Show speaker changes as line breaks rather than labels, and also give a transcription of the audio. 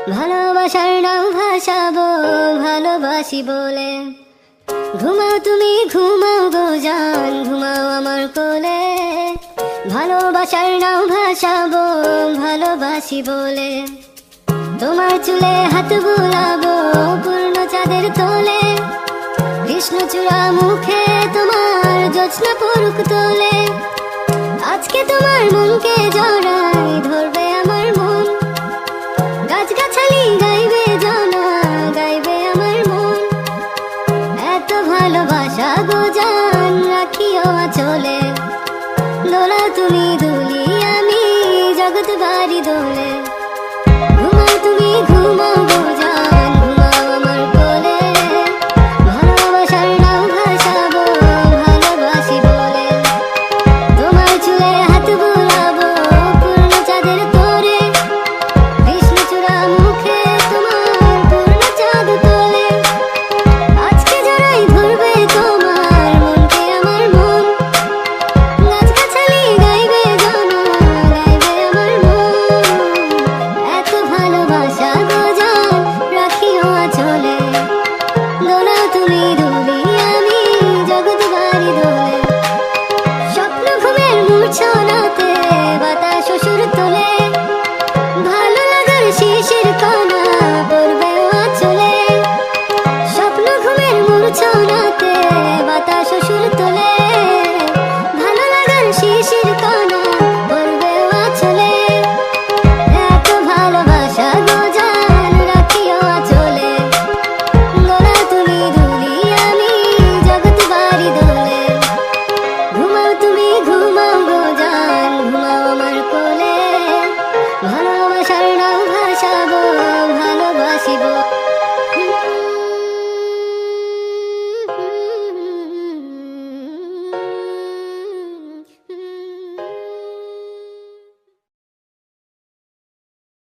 ভালোবাসার নাও ভাসাবো ভালোবাসি বলে। ঘুমাও তুমি ঘুমাও গো জান, ঘুমাও আমার কোলে। ভালোবাসার নাও ভাসাবো ভালোবাসি বলে। তোমার চুলে হাত বুলাবো পূর্ণ চাঁদের তোলে। কৃষ্ণচূড়া মুখে তোমার জ্যোৎস্না পড়ুক তোলে। আজকে তোমার মনকে জড়াই ধরবে আমার মন। গাছগাছালি